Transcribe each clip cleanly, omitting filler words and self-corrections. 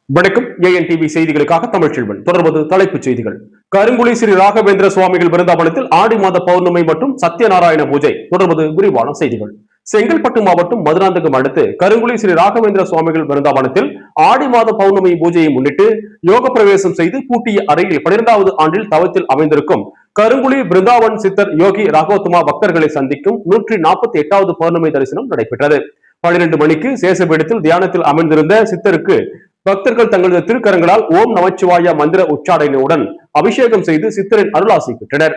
வணக்கம். ANTV செய்திகளுக்காக தமிழ்ச்செல்வன். தொடர்வது தலைப்புச் செய்திகள். கருங்குழி ஸ்ரீ ராகவேந்திர சுவாமிகள் பிருந்தாவனத்தில் ஆடி மாத பௌர்ணமி மற்றும் சத்யநாராயண பூஜை. தொடர்வது விரிவான செய்திகள். செங்கல்பட்டு மாவட்டம் மதுராந்தகம் அடுத்து கருங்குழி ஸ்ரீ ராகவேந்திர சுவாமிகள் பிருந்தாவனத்தில் ஆடி மாத பௌர்ணமி பூஜையை முன்னிட்டு யோக பிரவேசம் செய்து பூட்டிய அறையில் 12வது ஆண்டில் தவத்தில் அமைந்திருக்கும் கருங்குழி பிருந்தாவன் சித்தர் யோகி ராகோத்தமா பக்தர்களை சந்திக்கும் 148வது பௌர்ணமி தரிசனம் நடைபெற்றது. 12 மணிக்கு சேஷபீடத்தில் தியானத்தில் அமர்ந்திருந்த சித்தருக்கு பக்தர்கள் தங்களது திருக்கரங்களால் ஓம் நமச்சிவாய மந்திர உச்சாடனையுடன் அபிஷேகம் செய்து சித்தரின் அருளாசி பெற்றனர்.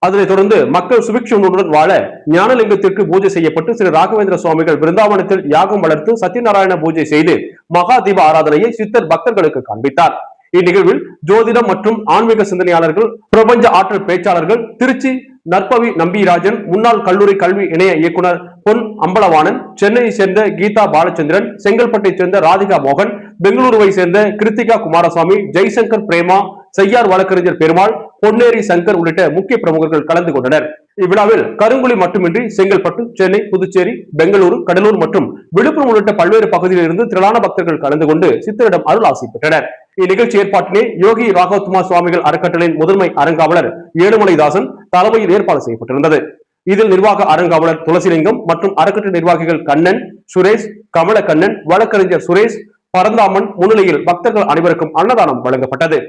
அதனைத் தொடர்ந்து மக்கள் சுபிக்ஷனுடன் வாழ ஞானலிங்கத்திற்கு பூஜை செய்யப்பட்டு ஸ்ரீ ராகவேந்திர சுவாமிகள் பிருந்தாவனத்தில் யாகம் வளர்த்து சத்யநாராயண பூஜை செய்து மகா தீப ஆராதனையை சித்தர் பக்தர்களுக்கு காண்பித்தார். இந்நிகழ்வில் ஜோதிடம் மற்றும் ஆன்மீக சிந்தனையாளர்கள், பிரபஞ்ச ஆற்றல் பேச்சாளர்கள், திருச்சி நற்பவி நம்பிராஜன், முன்னாள் கல்லூரி கல்வி இணைய இயக்குனர் பொன் அம்பலவாணன், சென்னையை சேர்ந்த கீதா பாலச்சந்திரன், செங்கல்பட்டை சேர்ந்த ராதிகா மோகன், பெங்களூருவை சேர்ந்த கிருத்திகா குமாரசாமி, ஜெய்சங்கர் பிரேமா, செய்யார் வழக்கறிஞர் பெருமாள், பொன்னேரி சங்கர் உள்ளிட்ட முக்கிய பிரமுகர்கள் கலந்து கொண்டனர். இவ்விழாவில் கருங்குழி மட்டுமின்றி செங்கல்பட்டு, சென்னை, புதுச்சேரி, பெங்களூரு, கடலூர் மற்றும் விழுப்புரம் உள்ளிட்ட பல்வேறு பகுதிகளில் இருந்து திரளான பக்தர்கள் கலந்து கொண்டு சித்தரிடம் அருள் ஆசி பெற்றனர். இந்நிகழ்ச்சி ஏற்பாட்டினை யோகி ராகோத்தமா சுவாமிகள் அறக்கட்டளையின் முதன்மை அறங்காவலர் ஏழுமலைதாசன் தலைமையில் ஏற்பாடு செய்யப்பட்டிருந்தது. இதில் நிர்வாக அறங்காவலர் துளசிலிங்கம் மற்றும் அறக்கட்டளை நிர்வாகிகள் கண்ணன், சுரேஷ், கமலக்கண்ணன், வழக்கறிஞர் சுரேஷ், பரந்தாமன் முன்னிலையில் பக்தர்கள் அனைவருக்கும் அன்னதானம் வழங்கப்பட்டது.